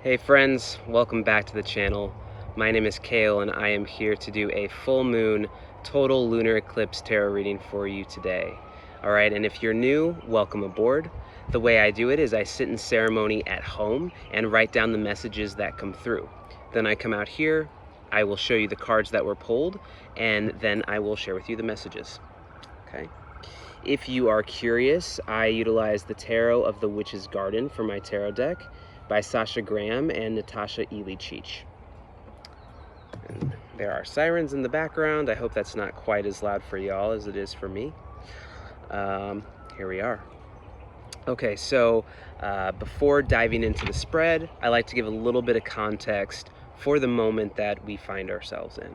Hey friends, welcome back to the channel. My name is Kale and I am here to do a full moon total lunar eclipse tarot reading for you today. Alright, and if you're new, welcome aboard. The way I do it is I sit in ceremony at home and write down the messages that come through. Then I come out here, I will show you the cards that were pulled, and then I will share with you the messages. Okay. If you are curious, I utilize the Tarot of the Witch's Garden for my tarot deck by Sasha and Nataša Ilínčíć. And there are sirens in the background. I hope that's not quite as loud for y'all as it is for me. Here we are. Okay, so before diving into the spread, I like to give a little bit of context for the moment that we find ourselves in.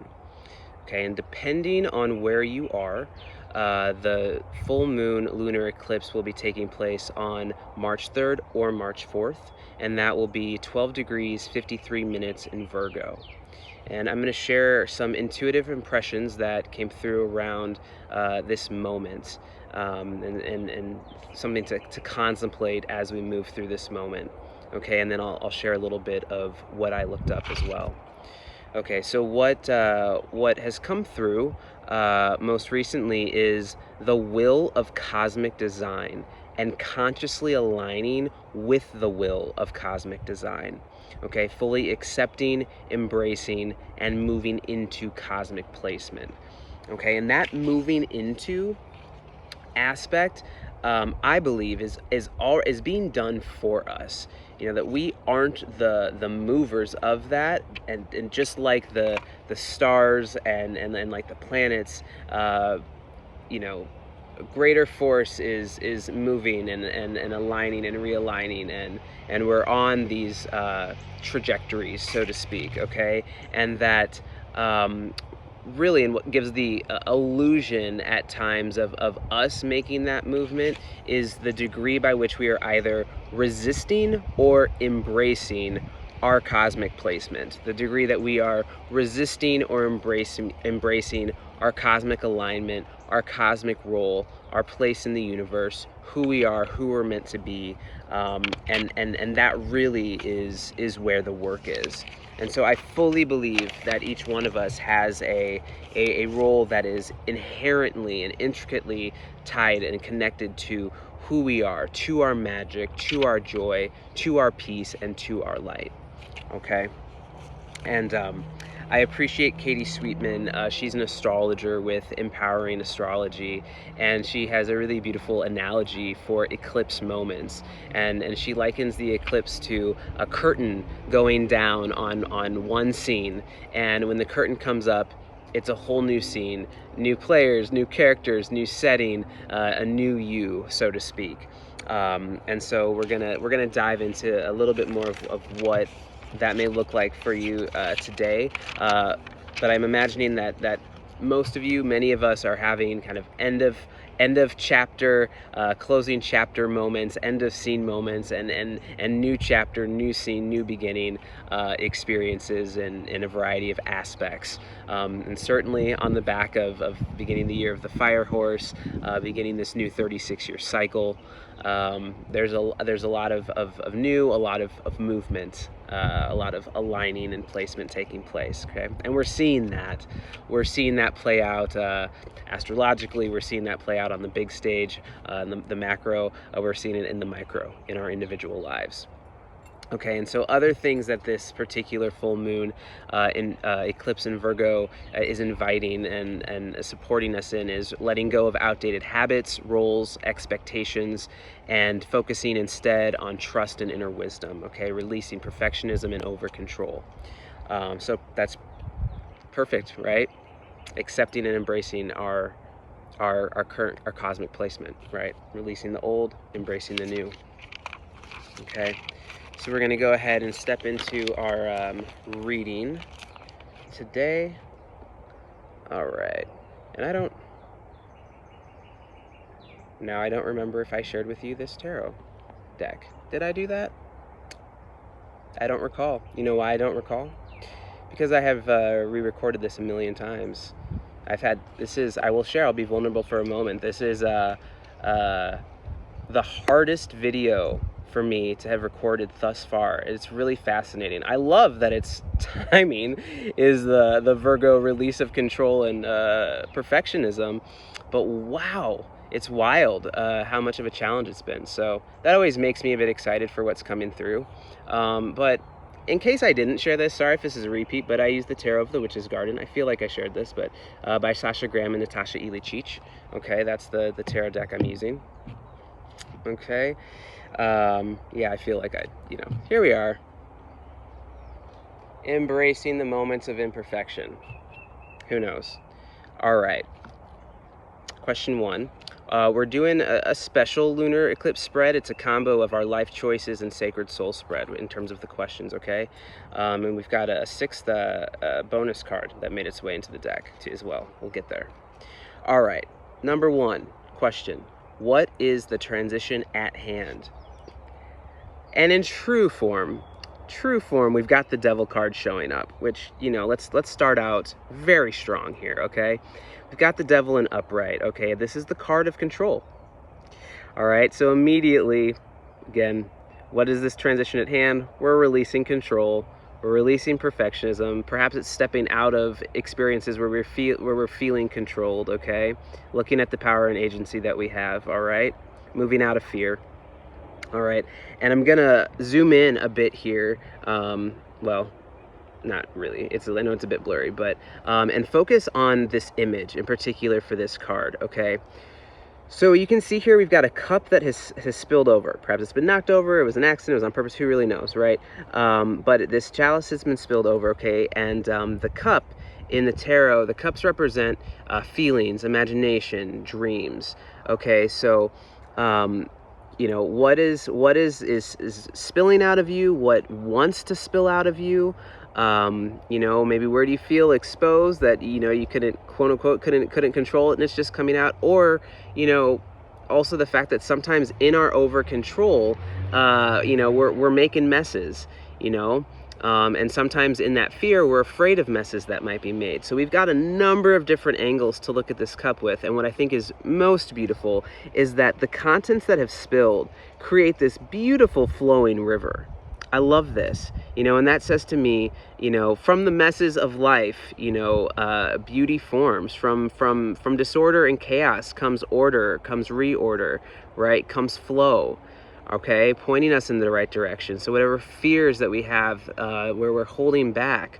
Okay, and depending on where you are, the full moon lunar eclipse will be taking place on March 3rd or March 4th, and that will be 12 degrees 53 minutes in Virgo. And I'm going to share some intuitive impressions that came through around this moment, and something to contemplate as we move through this moment. Okay, and then I'll share a little bit of what I looked up as well. Okay, so what has come through most recently is the will of cosmic design and consciously aligning with the will of cosmic design. Okay, fully accepting, embracing, and moving into cosmic placement. Okay, and that moving into aspect, I believe, is being done for us. You know, that we aren't the movers of that, and just like the stars and like the planets, you know, a greater force is moving and aligning and realigning, and we're on these trajectories, so to speak. Okay, and that really, and what gives the illusion at times of us making that movement is the degree by which we are either resisting or embracing our cosmic placement, the degree that we are resisting or embracing our cosmic alignment, our cosmic role, our place in the universe, who we are, who we're meant to be, and that really is where the work is. And so I fully believe that each one of us has a role that is inherently and intricately tied and connected to who we are, to our magic, to our joy, to our peace, and to our light. Okay? And I appreciate Katie Sweetman. She's an astrologer with Empowering Astrology, and she has a really beautiful analogy for eclipse moments. And she likens the eclipse to a curtain going down on one scene, and when the curtain comes up, it's a whole new scene, new players, new characters, new setting, a new you, so to speak. And so we're gonna dive into a little bit more of what that may look like for you today, but I'm imagining that most of you, many of us, are having kind of end of chapter, closing chapter moments, end of scene moments, and new chapter, new scene, new beginning experiences in a variety of aspects. And certainly on the back of beginning the year of the fire horse, beginning this new 36-year cycle, there's a lot of new, a lot of movement, a lot of aligning and placement taking place. Okay, and we're seeing that play out astrologically. We're seeing that play out on the big stage, the macro. We're seeing it in the micro, in our individual lives. Okay, and so other things that this particular full moon eclipse in Virgo is inviting and supporting us in is letting go of outdated habits, roles, expectations, and focusing instead on trust and inner wisdom. Okay, releasing perfectionism and over control. So that's perfect, right? Accepting and embracing our cosmic placement, right? Releasing the old, embracing the new. Okay. So we're going to go ahead and step into our reading today. All right. And I don't remember if I shared with you this tarot deck. Did I do that? I don't recall. You know why I don't recall? Because I have re-recorded this a million times. I will share, I'll be vulnerable for a moment. This is the hardest video for me to have recorded thus far. It's really fascinating. I love that its timing is the Virgo release of control and perfectionism, but wow, it's wild how much of a challenge it's been. So that always makes me a bit excited for what's coming through. But in case I didn't share this, sorry if this is a repeat, but I used the Tarot of the Witch's Garden. I feel like I shared this, but by Sasha and Nataša Ilínčíć. Okay, that's the tarot deck I'm using. Okay, yeah, I feel like here we are, embracing the moments of imperfection. Who knows? All right, question 1. We're doing a special lunar eclipse spread. It's a combo of our life choices and sacred soul spread in terms of the questions, okay? And we've got a 6th bonus card that made its way into the deck as well. We'll get there. All right, number 1 question. What is the transition at hand? And in true form, we've got the Devil card showing up, which, let's start out very strong here, okay? We've got the Devil in upright, okay? This is the card of control. All right, so immediately, again, what is this transition at hand? We're releasing control. We're releasing perfectionism. Perhaps it's stepping out of experiences where we're feeling controlled, okay? Looking at the power and agency that we have, all right? Moving out of fear. All right, and I'm gonna zoom in a bit here. Well, not really, I know it's a bit blurry, but and focus on this image in particular for this card, okay? So you can see here we've got a cup that has spilled over. Perhaps it's been knocked over, it was an accident, it was on purpose, who really knows, right? But this chalice has been spilled over, okay? And the cup in the tarot, the cups represent feelings, imagination, dreams, okay? So what is spilling out of you, what wants to spill out of you, maybe where do you feel exposed that you couldn't, quote unquote, couldn't control it and it's just coming out, or also the fact that sometimes in our over control we're making messes, and sometimes in that fear we're afraid of messes that might be made. So we've got a number of different angles to look at this cup with, and what I think is most beautiful is that the contents that have spilled create this beautiful flowing river. I love this, and that says to me, from the messes of life, beauty forms. From disorder and chaos comes order, comes reorder, right? Comes flow, okay? Pointing us in the right direction. So whatever fears that we have, where we're holding back,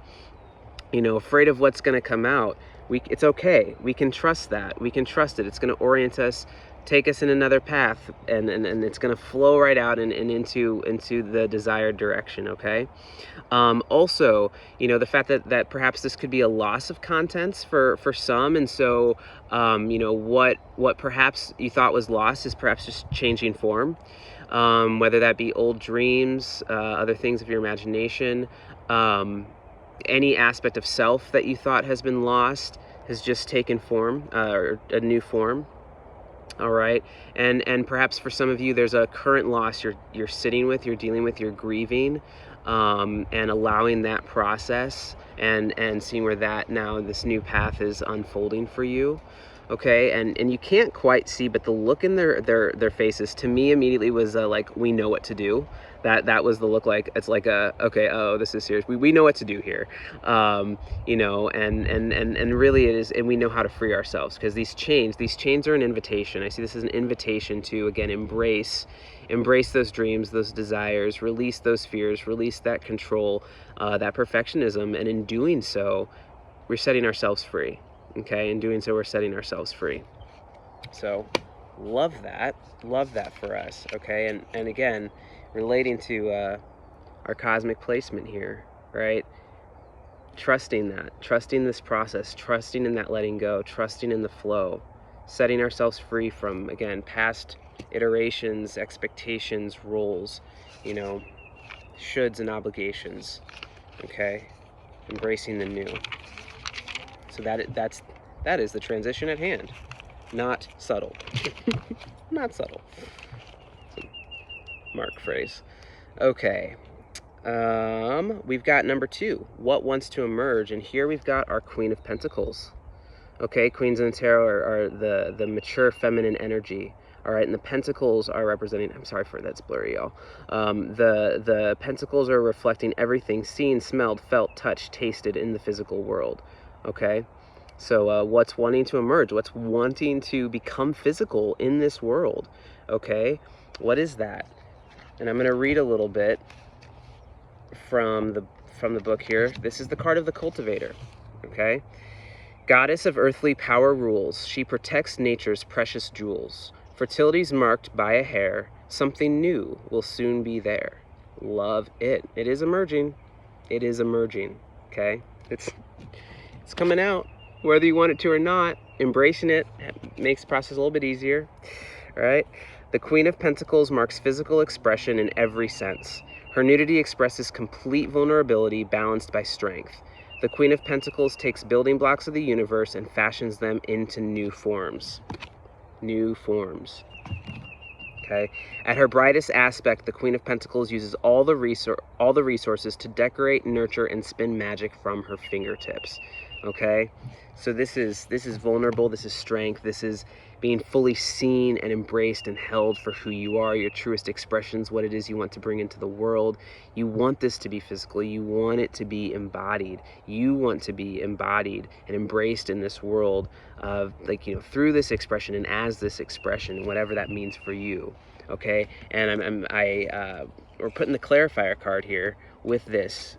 afraid of what's going to come out, it's okay. We can trust that. We can trust it. It's going to orient us, take us in another path, and it's going to flow right out and into the desired direction, okay? Also, the fact that perhaps this could be a loss of contents for some, and so what perhaps you thought was lost is perhaps just changing form, whether that be old dreams, other things of your imagination, any aspect of self that you thought has been lost has just taken form, or a new form. All right, and perhaps for some of you there's a current loss you're sitting with, you're dealing with, you're grieving, and allowing that process and seeing where that now this new path is unfolding for you. Okay, and you can't quite see, but the look in their faces to me immediately was like, we know what to do. That was the look. Like, it's like okay, oh, this is serious. We know what to do here, and really it is, and we know how to free ourselves, because these chains are an invitation. I see this as an invitation to, again, embrace those dreams, those desires, release those fears, release that control, that perfectionism, and in doing so, we're setting ourselves free. Okay, in doing so, we're setting ourselves free. So love that for us. Okay, and again, relating to our cosmic placement here, right? Trusting this process, trusting in that letting go, trusting in the flow, setting ourselves free from, again, past iterations, expectations, roles, shoulds and obligations. Okay, embracing the new. So that is the transition at hand. Not subtle. Not subtle. Mark phrase. Okay. We've got number 2. What wants to emerge? And here we've got our Queen of Pentacles. Okay, Queens in the Tarot are the mature feminine energy. All right, and the pentacles are representing, I'm sorry for that's blurry, y'all. The pentacles are reflecting everything seen, smelled, felt, touched, tasted in the physical world. Okay, so what's wanting to emerge? What's wanting to become physical in this world? Okay, what is that? And I'm going to read a little bit from the book here. This is the card of the cultivator. Okay, goddess of earthly power rules. She protects nature's precious jewels. Fertility's marked by a hair. Something new will soon be there. Love it. It is emerging. It is emerging. Okay, it's coming out, whether you want it to or not. Embracing it makes the process a little bit easier. All right. The Queen of Pentacles marks physical expression in every sense. Her nudity expresses complete vulnerability balanced by strength. The Queen of Pentacles takes building blocks of the universe and fashions them into new forms. New forms. Okay. At her brightest aspect, the Queen of Pentacles uses all the resources to decorate, nurture, and spin magic from her fingertips. Okay. So this is vulnerable. This is strength. This is being fully seen and embraced and held for who you are, your truest expressions, what it is you want to bring into the world. You want this to be physical. You want it to be embodied. You want to be embodied and embraced in this world of, like, you know, through this expression and as this expression, whatever that means for you. Okay, and we're putting the clarifier card here with this,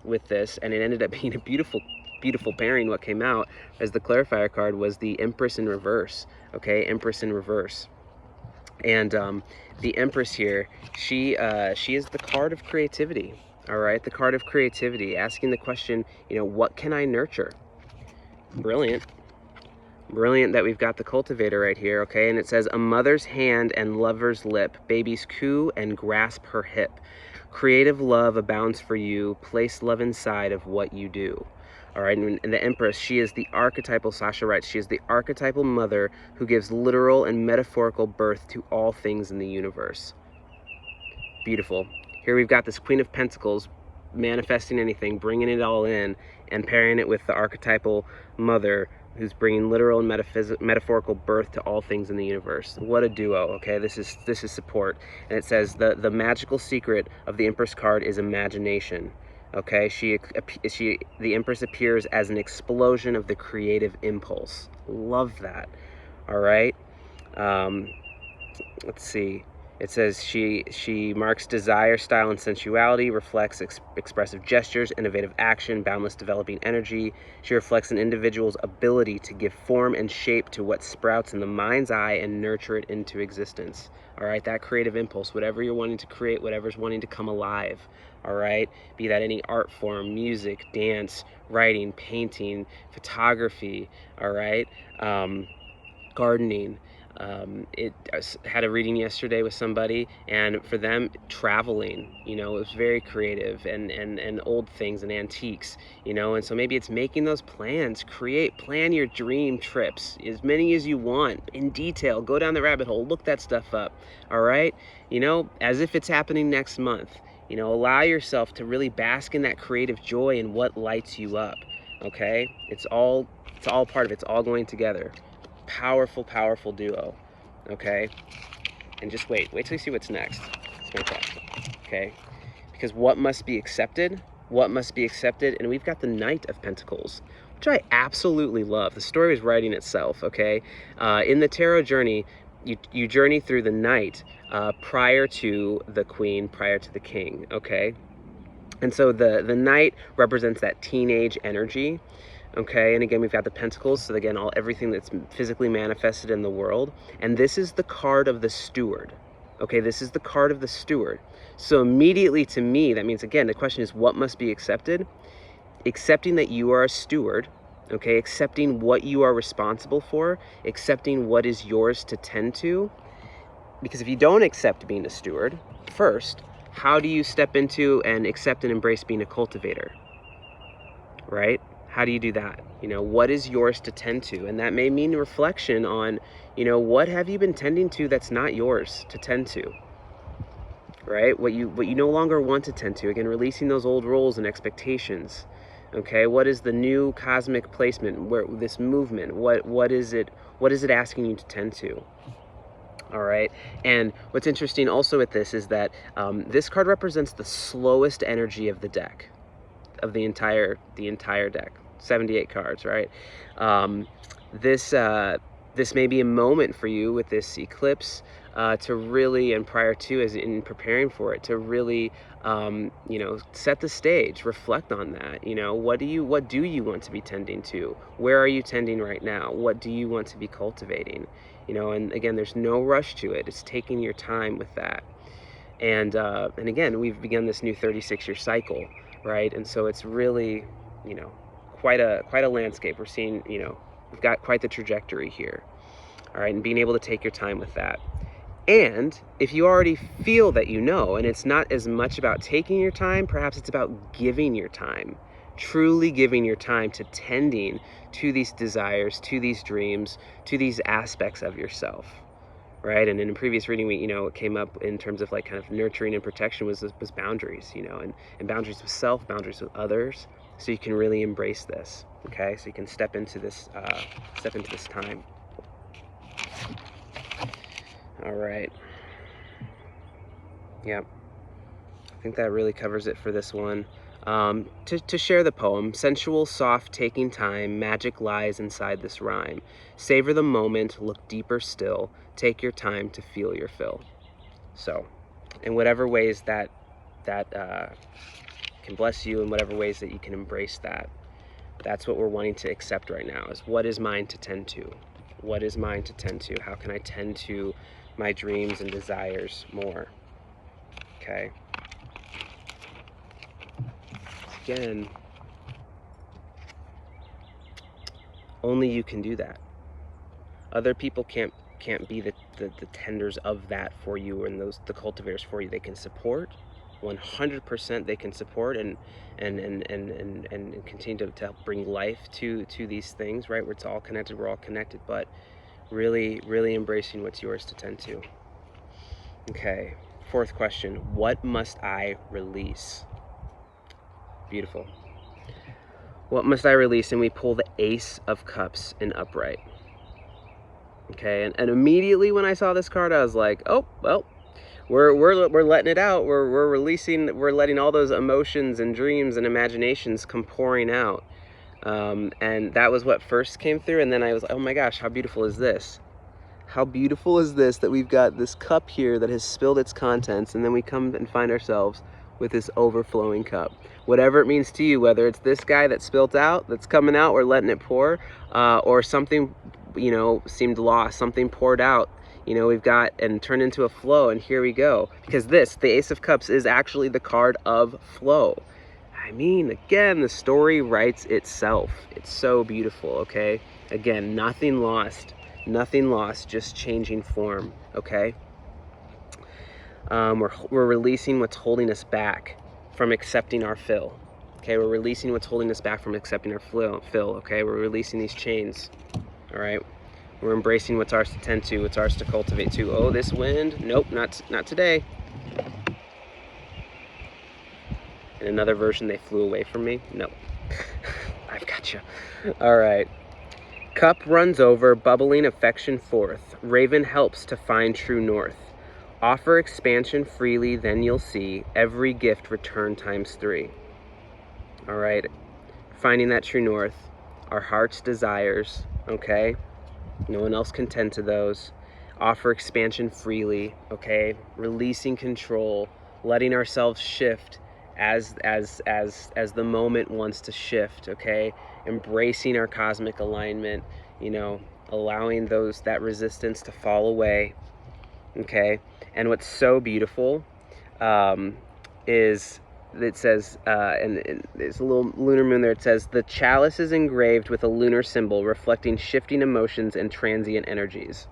and it ended up being a beautiful pairing. What came out as the clarifier card was the Empress in reverse. Okay, Empress in reverse. And the Empress here, she is the card of creativity. All right, the card of creativity, asking the question, you know, what can I nurture? Brilliant. Brilliant that we've got the cultivator right here. Okay, and it says, a mother's hand and lover's lip, babies coo and grasp her hip. Creative love abounds for you. Place love inside of what you do. All right, and the Empress, she is the archetypal, Sasha writes, she is the archetypal mother who gives literal and metaphorical birth to all things in the universe. Beautiful. Here we've got this Queen of Pentacles manifesting anything, bringing it all in, and pairing it with the archetypal mother who's bringing literal and metaphorical birth to all things in the universe. What a duo. Okay, this is support. And it says the magical secret of the Empress card is imagination. Okay, the Empress appears as an explosion of the creative impulse. Love that. All right. Let's see. It says she marks desire, style, and sensuality, reflects expressive gestures, innovative action, boundless developing energy. She reflects an individual's ability to give form and shape to what sprouts in the mind's eye and nurture it into existence. All right, that creative impulse, whatever you're wanting to create, whatever's wanting to come alive. All right, be that any art form, music, dance, writing, painting, photography. All right, gardening. I had a reading yesterday with somebody, and for them, traveling, you know, it was very creative, and old things and antiques, you know, and so maybe it's making those plans, plan your dream trips, as many as you want, in detail, go down the rabbit hole, look that stuff up, all right, you know, as if it's happening next month, you know, allow yourself to really bask in that creative joy and what lights you up, okay, it's all part of it, it's all going together. Powerful duo. Okay, and just wait till you see what's next. It's fantastic. Okay, because what must be accepted, and we've got the Knight of Pentacles, which I absolutely love. The story is writing itself. Okay, in the tarot journey, you journey through the Knight prior to the Queen, prior to the King. Okay, and so the Knight represents that teenage energy. Okay, and again, we've got the Pentacles, so again, everything that's physically manifested in the world. And this is the card of the Steward. Okay, this is the card of the Steward. So immediately to me, that means, again, the question is, what must be accepted? Accepting that you are a steward, okay, accepting what you are responsible for, accepting what is yours to tend to. Because if you don't accept being a steward, first, how do you step into and accept and embrace being a cultivator? Right? How do you do that? You know, what is yours to tend to? And that may mean reflection on, you know, what have you been tending to that's not yours to tend to, right? What you no longer want to tend to. Again, releasing those old roles and expectations. Okay, what is the new cosmic placement? Where this movement? What is it asking you to tend to? All right, and what's interesting also with this is that this card represents the slowest energy of the deck, of the entire deck, 78 cards, right? This may be a moment for you with this eclipse to really, and prior to, as in preparing for it, to really you know, set the stage, reflect on that. You know, what do you want to be tending to? Where are you tending right now? What do you want to be cultivating? You know, and again, there's no rush to it. It's taking your time with that. And again, we've begun this new 36-year cycle, right? And so it's really, you know, quite a landscape. We're seeing, you know, we've got quite the trajectory here. All right, and being able to take your time with that. And if you already feel that you know, and it's not as much about taking your time, perhaps it's about giving your time, truly giving your time to tending to these desires, to these dreams, to these aspects of yourself, right? And in a previous reading, we, you know, it came up in terms of like kind of nurturing and protection was boundaries, you know, and boundaries with self, boundaries with others, so you can really embrace this, okay? So you can step into this time. All right. Yep. I think that really covers it for this one. To share the poem, sensual, soft, taking time, magic lies inside this rhyme. Savor the moment, look deeper still, take your time to feel your fill. So, in whatever ways that can bless you, in whatever ways that you can embrace that, that's what we're wanting to accept right now, is what is mine to tend to? What is mine to tend to? How can I tend to my dreams and desires more? Okay. Again, only you can do that. Other people can't be the tenders of that for you, and the cultivators for you. They can support, 100% they can support and continue to help bring life to these things, right? Where it's all connected, we're all connected, but really embracing what's yours to tend to. Okay, fourth question, what must I release? Beautiful. What must I release? And we pull the Ace of Cups in upright. Okay, and immediately when I saw this card, I was like, oh, well, we're letting it out. We're releasing, we're letting all those emotions and dreams and imaginations come pouring out. And that was what first came through. And then I was like, oh my gosh, how beautiful is this? How beautiful is this, that we've got this cup here that has spilled its contents, and then we come and find ourselves with this overflowing cup. Whatever it means to you, whether it's this guy that spilt out, that's coming out, we're letting it pour, or something, you know, seemed lost, something poured out, you know, we've got, and turned into a flow, and here we go. Because this, the Ace of Cups, is actually the card of flow. I mean, again, the story writes itself. It's so beautiful, okay? Again, nothing lost, just changing form, okay? We're releasing what's holding us back from accepting our fill. Okay, we're releasing what's holding us back from accepting our fill, okay? We're releasing these chains, all right? We're embracing what's ours to tend to, what's ours to cultivate to. Oh, this wind, nope, not today. In another version, they flew away from me. No, I've got you. All right. Cup runs over, bubbling affection forth. Raven helps to find true north. Offer expansion freely, then you'll see every gift return ×3. All right, finding that true north, our heart's desires, okay? No one else can tend to those. Offer expansion freely, okay? Releasing control, letting ourselves shift as the moment wants to shift, okay? Embracing our cosmic alignment, you know, allowing that resistance to fall away, okay? And what's so beautiful is it says, and there's a little lunar moon there, it says, the chalice is engraved with a lunar symbol reflecting shifting emotions and transient energies.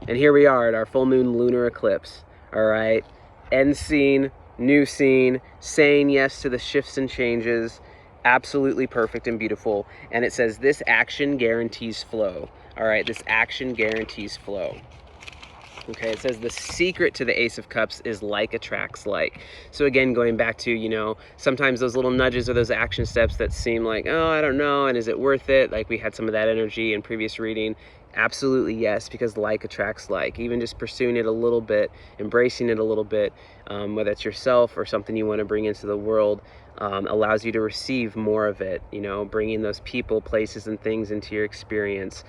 And here we are at our full moon lunar eclipse, all right? End scene, new scene, saying yes to the shifts and changes, absolutely perfect and beautiful. And it says, this action guarantees flow, all right? This action guarantees flow. Okay, it says the secret to the Ace of Cups is like attracts like. So again, going back to, you know, sometimes those little nudges or those action steps that seem like, oh, I don't know, and is it worth it? Like we had some of that energy in previous reading. Absolutely yes, because like attracts like. Even just pursuing it a little bit, embracing it a little bit, whether it's yourself or something you want to bring into the world, allows you to receive more of it, you know, bringing those people, places, and things into your experience,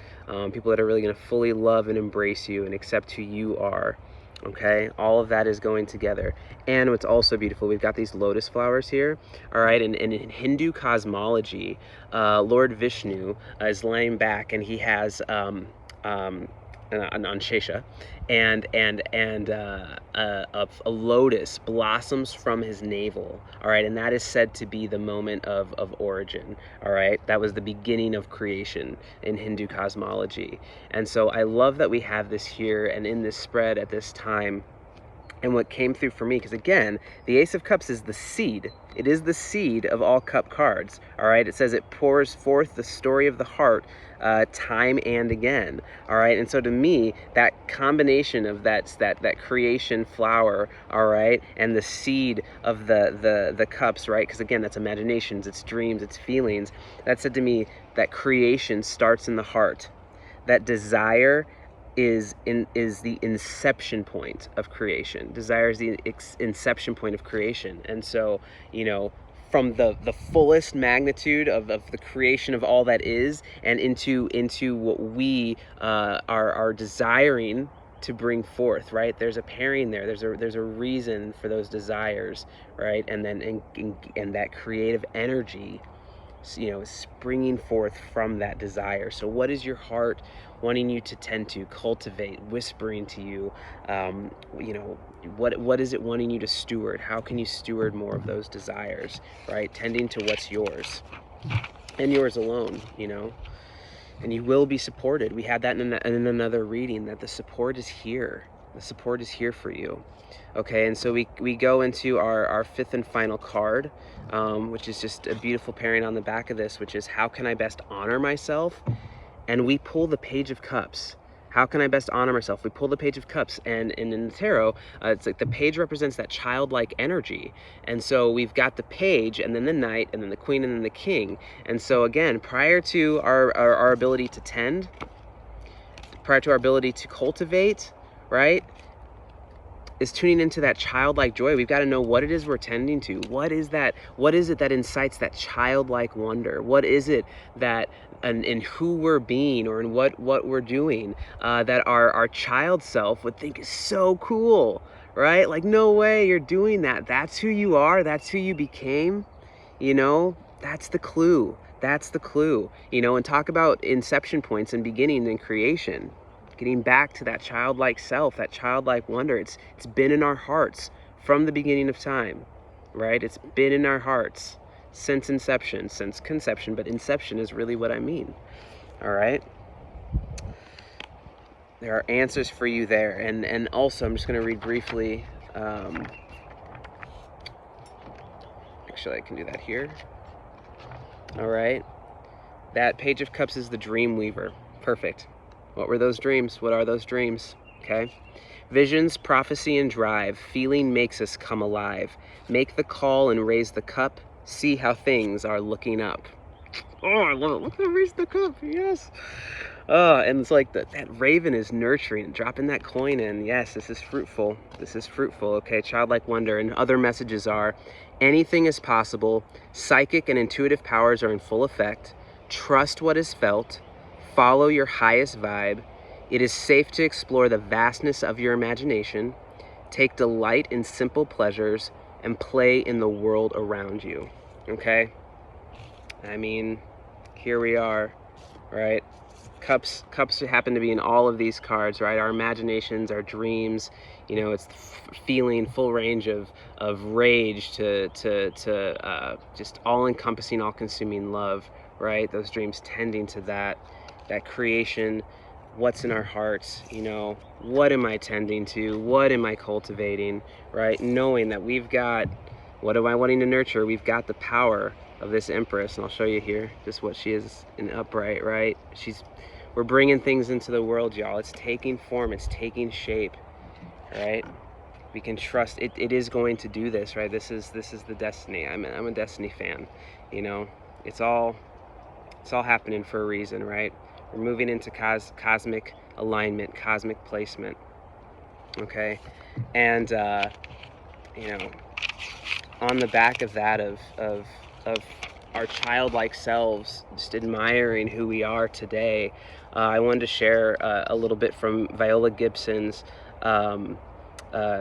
people that are really going to fully love and embrace you and accept who you are. Okay, all of that is going together. And what's also beautiful, we've got these lotus flowers here. All right, and in Hindu cosmology, Lord Vishnu is laying back, and he has on Sasha, and a lotus blossoms from his navel. All right, and that is said to be the moment of origin. All right, that was the beginning of creation in Hindu cosmology. And so I love that we have this here and in this spread at this time. And what came through for me, because again, the Ace of Cups is the seed. It is the seed of all cup cards. All right, it says it pours forth the story of the heart time and again. All right, and so to me, that combination of that creation flower, all right, and the seed of the cups, right, because again, that's imaginations, it's dreams, it's feelings. That said to me that creation starts in the heart. That desire is the inception point of creation. Desire is the inception point of creation. And so, you know, from the fullest magnitude of the creation of all that is, and into what we are desiring to bring forth, right? There's a pairing there. There's a reason for those desires, right? And then and that creative energy, you know, springing forth from that desire. So what is your heart wanting you to tend to, cultivate, whispering to you? You know, what is it wanting you to steward? How can you steward more of those desires, right? Tending to what's yours and yours alone, you know. And you will be supported. We had that in another reading, that the support is here. The support is here for you. Okay, and so we go into our fifth and final card, which is just a beautiful pairing on the back of this, which is how can I best honor myself? And we pull the Page of Cups. How can I best honor myself? We pull the Page of Cups, and in the tarot, it's like the page represents that childlike energy. And so we've got the page, and then the knight, and then the queen, and then the king. And so again, prior to our ability to tend, prior to our ability to cultivate, right, is tuning into that childlike joy. We've got to know what it is we're tending to. What is that? What is it that incites that childlike wonder? What is it that in who we're being, or in what we're doing, that our child self would think is so cool, right? Like, no way you're doing that. That's who you are. That's who you became. You know, that's the clue. That's the clue. You know, and talk about inception points and beginning and creation. Getting back to that childlike self, that childlike wonder. It's been in our hearts from the beginning of time, right? It's been in our hearts since inception, since conception, but inception is really what I mean. All right? There are answers for you there. And also, I'm just going to read briefly. Actually, I can do that here. All right? That Page of Cups is the Dream Weaver. Perfect. What were those dreams? What are those dreams? Okay. Visions, prophecy, and drive. Feeling makes us come alive. Make the call and raise the cup. See how things are looking up. Oh, I love it. Look at raise the cup. Yes. And it's like that raven is nurturing, dropping that coin in. Yes, this is fruitful. This is fruitful. Okay. Childlike wonder. And other messages are: anything is possible. Psychic and intuitive powers are in full effect. Trust what is felt. Follow your highest vibe. It is safe to explore the vastness of your imagination. Take delight in simple pleasures and play in the world around you. Okay? I mean, here we are, right? Cups happen to be in all of these cards, right? Our imaginations, our dreams, you know, it's feeling full range of rage to just all-encompassing, all-consuming love, right? Those dreams tending to that creation, what's in our hearts, you know, what am I tending to, what am I cultivating, right? Knowing that we've got, what am I wanting to nurture? We've got the power of this Empress, and I'll show you here just what she is in upright, right? We're bringing things into the world, y'all. It's taking form, it's taking shape, right? We can trust it. It is going to do this, right? This is the destiny. I'm a Destiny fan, you know. It's all happening for a reason, right? We're moving into cosmic alignment, cosmic placement. Okay, and you know, on the back of that, of our childlike selves, just admiring who we are today, I wanted to share a little bit from Viola Gibson's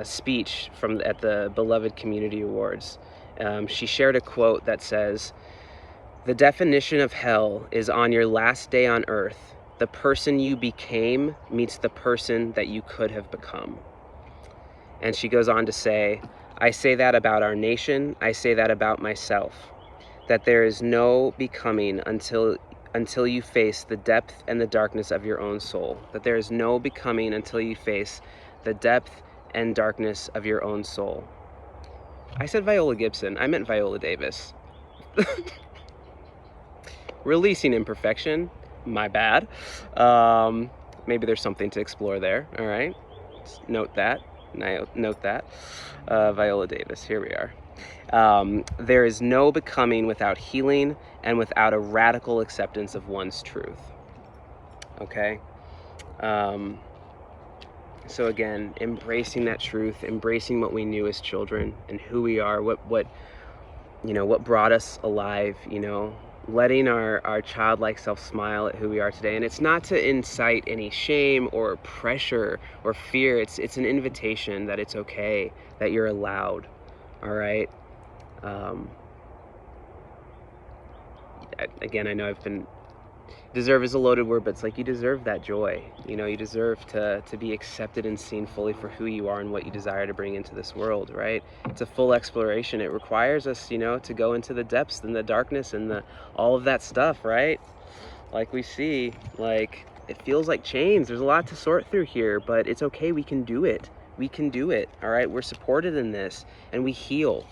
speech at the Beloved Community Awards. She shared a quote that says, "The definition of hell is on your last day on earth, the person you became meets the person that you could have become." And she goes on to say, "I say that about our nation, I say that about myself, that there is no becoming until you face the depth and the darkness of your own soul. That there is no becoming until you face the depth and darkness of your own soul." I said Viola Gibson, I meant Viola Davis. Releasing imperfection, my bad. Maybe there's something to explore there, all right? Let's note that. Viola Davis, here we are. There is no becoming without healing and without a radical acceptance of one's truth. Okay? So again, embracing that truth, embracing what we knew as children and who we are, what brought us alive, letting our childlike self smile at who we are today. And it's not to incite any shame or pressure or fear. It's an invitation that it's okay, that you're allowed. All right. Again, I know deserve is a loaded word, but it's like you deserve that joy. You deserve to be accepted and seen fully for who you are and what you desire to bring into this world, right? It's a full exploration. It requires us, to go into the depths and the darkness and all of that stuff, right? Like we see, like it feels like chains. There's a lot to sort through here, but it's okay. We can do it. We can do it. All right. We're supported in this, and we heal.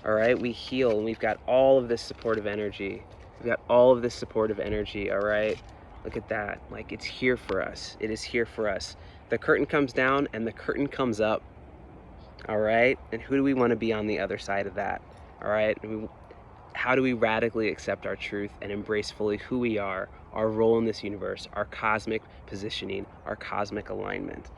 All right. We heal, and we've got all of this supportive energy. We've got all of this supportive energy, all right? Look at that. Like, it's here for us. It is here for us. The curtain comes down and the curtain comes up, all right? And who do we want to be on the other side of that, all right? How do we radically accept our truth and embrace fully who we are, our role in this universe, our cosmic positioning, our cosmic alignment,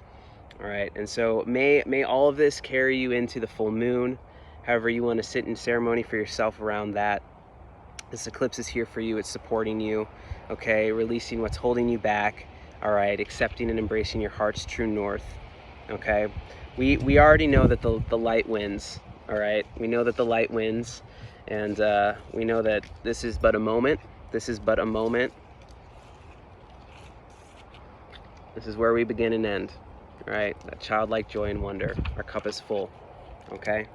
all right? And so may all of this carry you into the full moon, however you want to sit in ceremony for yourself around that. This eclipse is here for you. It's supporting you, okay? Releasing what's holding you back, all right? Accepting and embracing your heart's true north, okay? We already know that the light wins, all right? We know that the light wins, and we know that this is but a moment. This is but a moment. This is where we begin and end, all right? That childlike joy and wonder. Our cup is full, okay?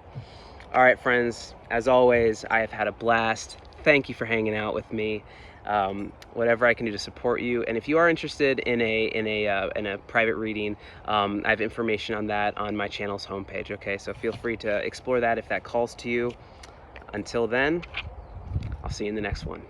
All right, friends, as always, I have had a blast. Thank you for hanging out with me. Whatever I can do to support you, and if you are interested in a private reading, I have information on that on my channel's homepage. Okay, so feel free to explore that if that calls to you. Until then, I'll see you in the next one.